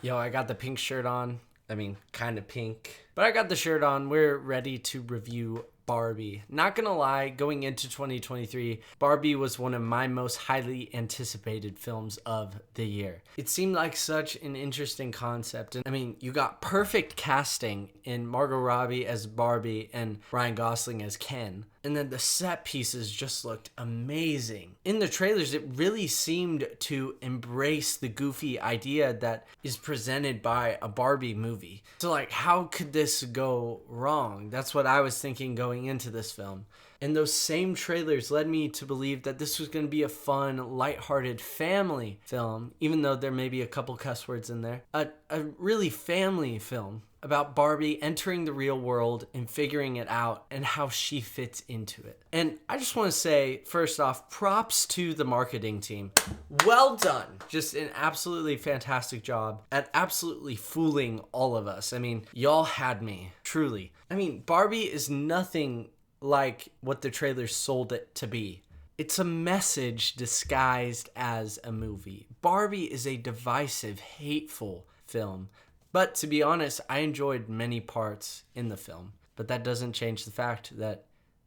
Yo, I got the pink shirt on. I mean, kind of pink. But I got the shirt on. We're ready to review Barbie. Not gonna lie, going into 2023, Barbie was one of my most highly anticipated films of the year. It seemed like such an interesting concept. And I mean, you got perfect casting in Margot Robbie as Barbie and Ryan Gosling as Ken. And then the set pieces just looked amazing. In the trailers, it really seemed to embrace the goofy idea that is presented by a Barbie movie. So like, how could this go wrong? That's what I was thinking going into this film. And those same trailers led me to believe that this was going to be a fun, lighthearted family film, even though there may be a couple cuss words in there. A really family film about Barbie entering the real world and figuring it out and how she fits into it. And I just want to say, first off, props to the marketing team. Well done. Just an absolutely fantastic job at absolutely fooling all of us. I mean, y'all had me, truly. I mean, Barbie is nothing like what the trailers sold it to be. It's a message disguised as a movie. Barbie is a divisive, hateful film. But to be honest, I enjoyed many parts in the film. But that doesn't change the fact that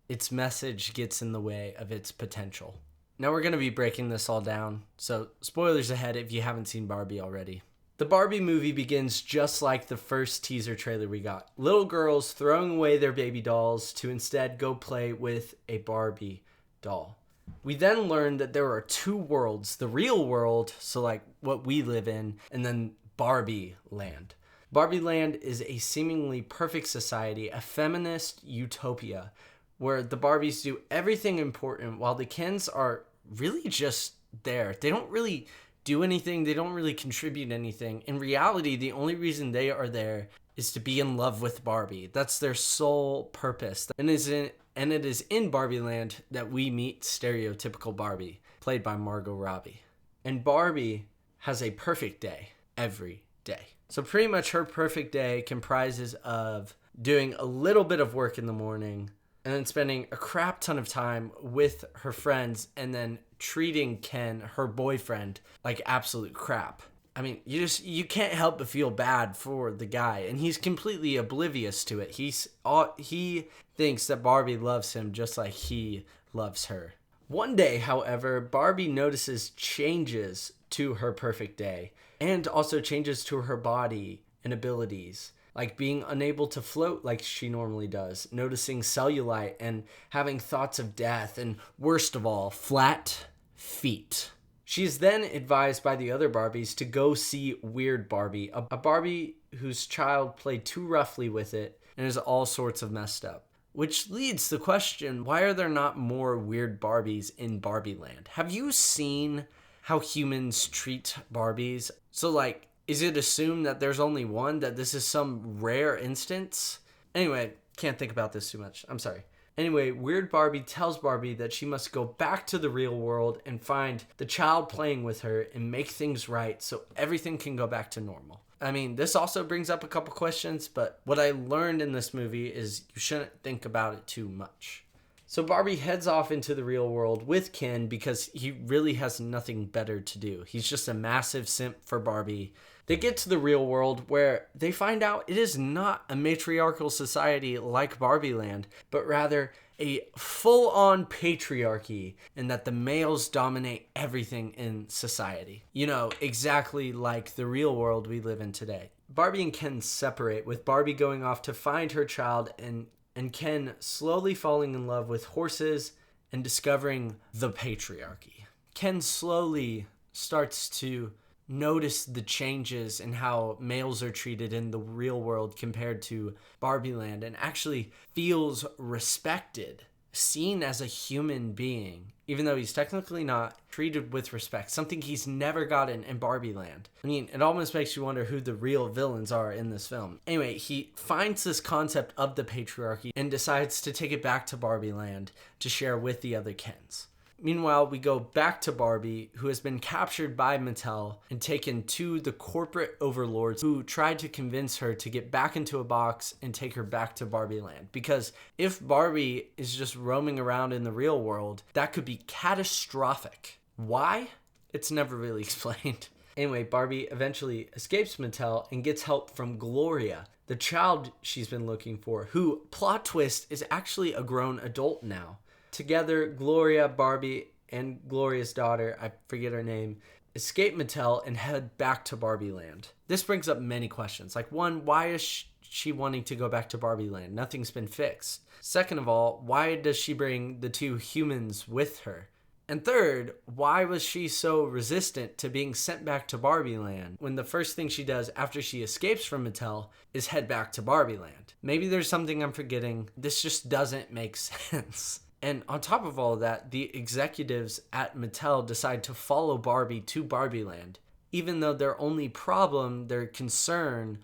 its message gets in the way of its potential. Now we're going to be breaking this all down. So spoilers ahead if you haven't seen Barbie already. The Barbie movie begins just like the first teaser trailer we got. Little girls throwing away their baby dolls to instead go play with a Barbie doll. We then learn that there are two worlds. The real world, so like what we live in, and then Barbie Land. Barbie Land is a seemingly perfect society, a feminist utopia, where the Barbies do everything important while the Kens are really just there. They don't really do anything. They don't really contribute anything. In reality, the only reason they are there is to be in love with Barbie. That's their sole purpose. And it is in Barbie Land that we meet stereotypical Barbie, played by Margot Robbie. And Barbie has a perfect day every day. So pretty much her perfect day comprises of doing a little bit of work in the morning and then spending a crap ton of time with her friends and then treating Ken, her boyfriend, like absolute crap. I mean, you can't help but feel bad for the guy, and he's completely oblivious to it. He thinks that Barbie loves him just like he loves her. One day, however, Barbie notices changes to her perfect day and also changes to her body and abilities, like being unable to float like she normally does, noticing cellulite and having thoughts of death, and worst of all, flat feet. She is then advised by the other Barbies to go see Weird Barbie, a Barbie whose child played too roughly with it and is all sorts of messed up. Which leads to the question, why are there not more weird Barbies in Barbie Land? Have you seen how humans treat Barbies? So like, is it assumed that there's only one, that this is some rare instance? Anyway, can't think about this too much. I'm sorry. Anyway, Weird Barbie tells Barbie that she must go back to the real world and find the child playing with her and make things right so everything can go back to normal. I mean, this also brings up a couple questions, but what I learned in this movie is you shouldn't think about it too much. So Barbie heads off into the real world with Ken because he really has nothing better to do. He's just a massive simp for Barbie. They get to the real world where they find out it is not a matriarchal society like Barbie Land, but rather a full-on patriarchy, and that the males dominate everything in society. You know, exactly like the real world we live in today. Barbie and Ken separate, with Barbie going off to find her child and Ken slowly falling in love with horses and discovering the patriarchy. Ken slowly starts to notice the changes in how males are treated in the real world compared to Barbie Land, and actually feels respected, seen as a human being, even though he's technically not treated with respect, something he's never gotten in Barbie Land. I mean, it almost makes you wonder who the real villains are in this film. Anyway, he finds this concept of the patriarchy and decides to take it back to Barbie Land to share with the other Kens. Meanwhile, we go back to Barbie, who has been captured by Mattel and taken to the corporate overlords who tried to convince her to get back into a box and take her back to Barbie Land. Because if Barbie is just roaming around in the real world, that could be catastrophic. Why? It's never really explained. Anyway, Barbie eventually escapes Mattel and gets help from Gloria, the child she's been looking for, who, plot twist, is actually a grown adult now. Together, Gloria, Barbie, and Gloria's daughter, I forget her name, escape Mattel and head back to Barbie Land. This brings up many questions. Like, one, why is she wanting to go back to Barbie Land? Nothing's been fixed. Second of all, why does she bring the two humans with her? And third, why was she so resistant to being sent back to Barbie Land when the first thing she does after she escapes from Mattel is head back to Barbie Land? Maybe there's something I'm forgetting. This just doesn't make sense. And on top of all of that, the executives at Mattel decide to follow Barbie to Barbie Land, even though their only problem, their concern,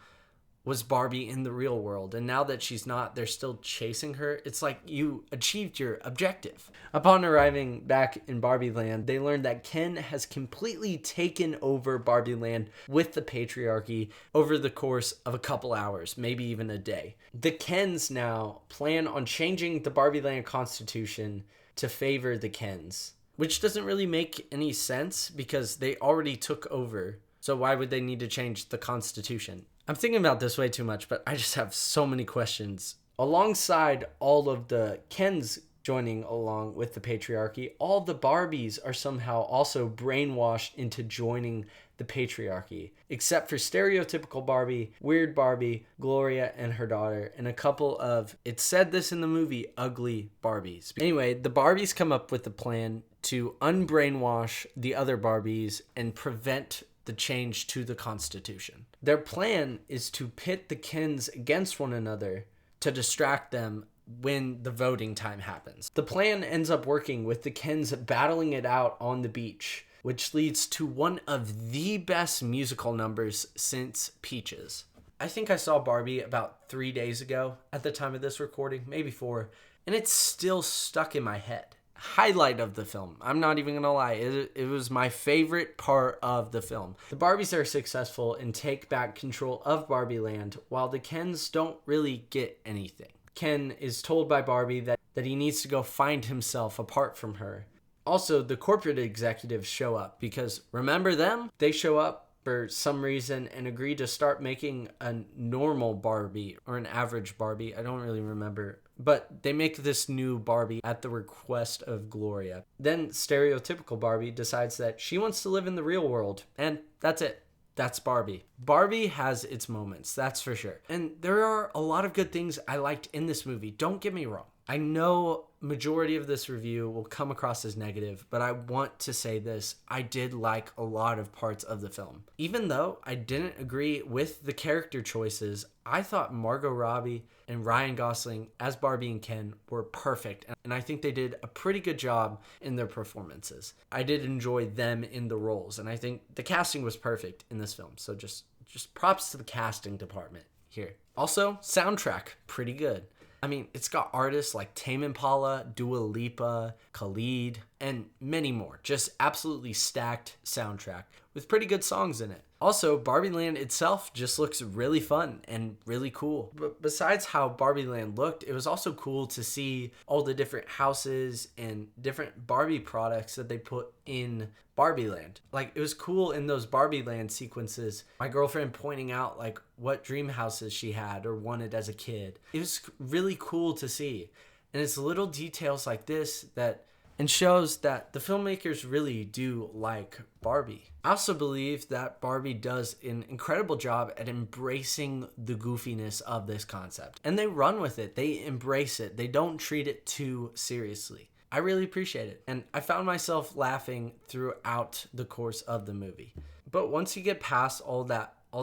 was Barbie in the real world. And now that she's not, they're still chasing her. It's like you achieved your objective. Upon arriving back in Barbie Land, they learn that Ken has completely taken over Barbie Land with the patriarchy over the course of a couple hours, maybe even a day. The Kens now plan on changing the Barbie Land constitution to favor the Kens, which doesn't really make any sense because they already took over. So why would they need to change the constitution? I'm thinking about this way too much, but I just have so many questions. Alongside all of the Kens joining along with the patriarchy, all the Barbies are somehow also brainwashed into joining the patriarchy, except for stereotypical Barbie, weird Barbie, Gloria and her daughter, and a couple of, it said this in the movie, ugly Barbies. Anyway, the Barbies come up with a plan to unbrainwash the other Barbies and prevent the change to the Constitution. Their plan is to pit the Kens against one another to distract them when the voting time happens. The plan ends up working with the Kens battling it out on the beach, which leads to one of the best musical numbers since Peaches. I think I saw Barbie about 3 days ago at the time of this recording, maybe 4, and it's still stuck in my head. Highlight of the film. I'm not even gonna lie. It was my favorite part of the film. The Barbies are successful and take back control of Barbie Land, while the Kens don't really get anything. Ken is told by Barbie that he needs to go find himself apart from her. Also, the corporate executives show up because, remember them? They show up for some reason and agree to start making a normal Barbie or an average Barbie. I don't really remember. But they make this new Barbie at the request of Gloria. Then stereotypical Barbie decides that she wants to live in the real world. And that's it. That's Barbie. Barbie has its moments, that's for sure. And there are a lot of good things I liked in this movie. Don't get me wrong. I know majority of this review will come across as negative, but I want to say this. I did like a lot of parts of the film. Even though I didn't agree with the character choices, I thought Margot Robbie and Ryan Gosling as Barbie and Ken were perfect. And I think they did a pretty good job in their performances. I did enjoy them in the roles. And I think the casting was perfect in this film. So just props to the casting department here. Also, soundtrack, pretty good. I mean, it's got artists like Tame Impala, Dua Lipa, Khalid, and many more. Just absolutely stacked soundtrack with pretty good songs in it. Also, Barbie Land itself just looks really fun and really cool. But besides how Barbie Land looked, it was also cool to see all the different houses and different Barbie products that they put in Barbie Land. Like, it was cool in those Barbie Land sequences, my girlfriend pointing out like what dream houses she had or wanted as a kid. It was really cool to see. And it's little details like this that and shows that the filmmakers really do like Barbie. I also believe that Barbie does an incredible job at embracing the goofiness of this concept. And they run with it. They embrace it. They don't treat it too seriously. I really appreciate it. And I found myself laughing throughout the course of the movie. But once you get past all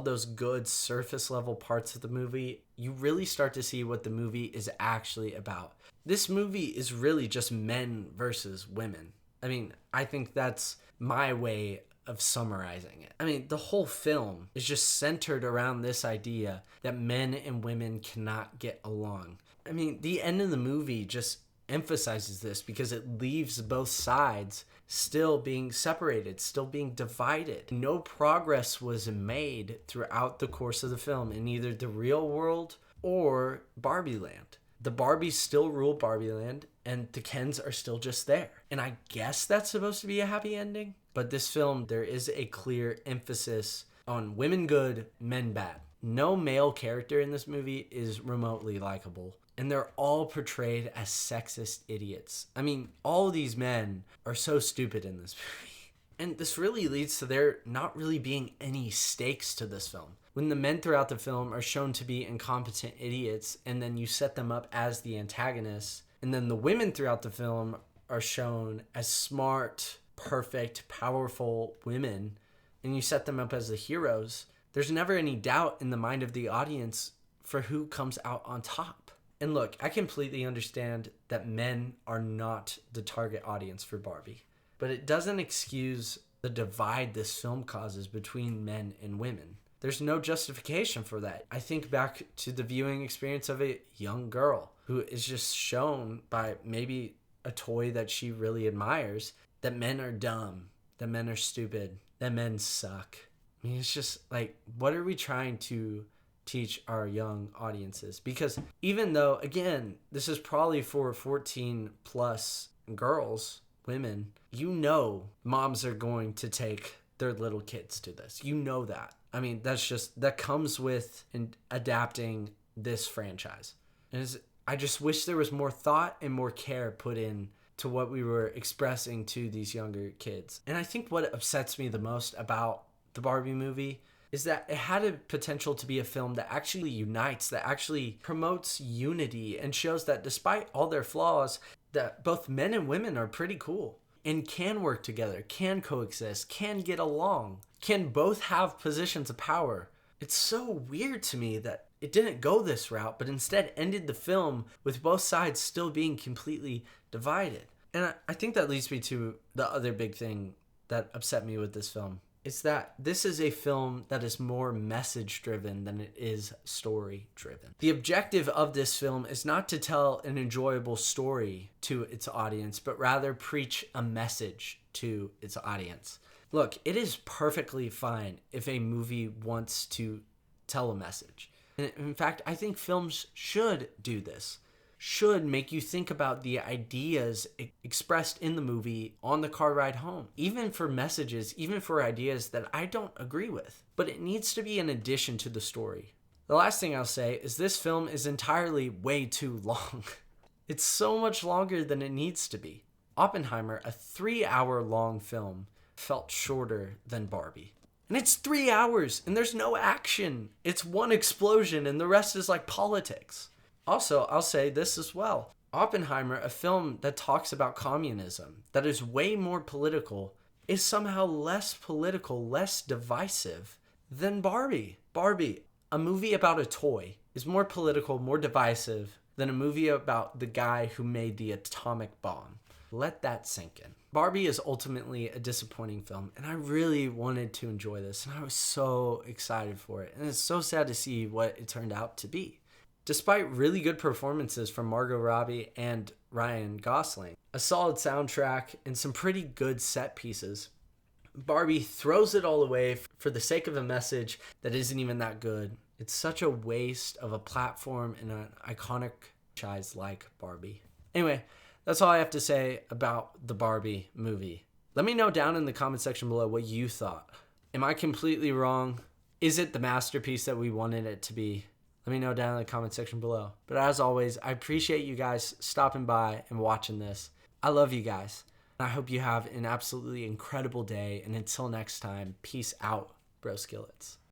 those good surface level parts of the movie, you really start to see what the movie is actually about. This movie is really just men versus women. I mean, I think that's my way of summarizing it. I mean, the whole film is just centered around this idea that men and women cannot get along. I mean, the end of the movie just emphasizes this because it leaves both sides still being separated, still being divided. No progress was made throughout the course of the film in either the real world or Barbie Land. The Barbies still rule Barbie Land, and the Kens are still just there. And I guess that's supposed to be a happy ending. But this film, there is a clear emphasis on women good, men bad. No male character in this movie is remotely likable. And they're all portrayed as sexist idiots. I mean, all these men are so stupid in this movie. And this really leads to there not really being any stakes to this film. When the men throughout the film are shown to be incompetent idiots, and then you set them up as the antagonists, and then the women throughout the film are shown as smart, perfect, powerful women, and you set them up as the heroes, there's never any doubt in the mind of the audience for who comes out on top. And look, I completely understand that men are not the target audience for Barbie, but it doesn't excuse the divide this film causes between men and women. There's no justification for that. I think back to the viewing experience of a young girl who is just shown by maybe a toy that she really admires that men are dumb, that men are stupid, that men suck. I mean, it's just like, what are we trying to teach our young audiences? Because even though, again, this is probably for 14 plus girls, women, you know moms are going to take their little kids to this. You know that. I mean, that comes with adapting this franchise. And I just wish there was more thought and more care put in to what we were expressing to these younger kids. And I think what upsets me the most about the Barbie movie is that it had a potential to be a film that actually unites, that actually promotes unity and shows that despite all their flaws, that both men and women are pretty cool and can work together, can coexist, can get along, can both have positions of power. It's so weird to me that it didn't go this route, but instead ended the film with both sides still being completely divided. And I think that leads me to the other big thing that upset me with this film. It's that this is a film that is more message driven than it is story driven. The objective of this film is not to tell an enjoyable story to its audience, but rather preach a message to its audience. Look, it is perfectly fine if a movie wants to tell a message. And in fact, I think films should do this. Should make you think about the ideas expressed in the movie on the car ride home. Even for messages, even for ideas that I don't agree with. But it needs to be an addition to the story. The last thing I'll say is this film is entirely way too long. It's so much longer than it needs to be. Oppenheimer, a 3-hour long film, felt shorter than Barbie. And it's 3 hours and there's no action. It's one explosion and the rest is like politics. Also, I'll say this as well. Oppenheimer, a film that talks about communism, that is way more political, is somehow less political, less divisive than Barbie. Barbie, a movie about a toy, is more political, more divisive than a movie about the guy who made the atomic bomb. Let that sink in. Barbie is ultimately a disappointing film, and I really wanted to enjoy this, and I was so excited for it. And it's so sad to see what it turned out to be. Despite really good performances from Margot Robbie and Ryan Gosling, a solid soundtrack, and some pretty good set pieces, Barbie throws it all away for the sake of a message that isn't even that good. It's such a waste of a platform and an iconic franchise like Barbie. Anyway, that's all I have to say about the Barbie movie. Let me know down in the comment section below what you thought. Am I completely wrong? Is it the masterpiece that we wanted it to be? Let me know down in the comment section below. But as always, I appreciate you guys stopping by and watching this. I love you guys. And I hope you have an absolutely incredible day. And until next time, peace out, bro skillets.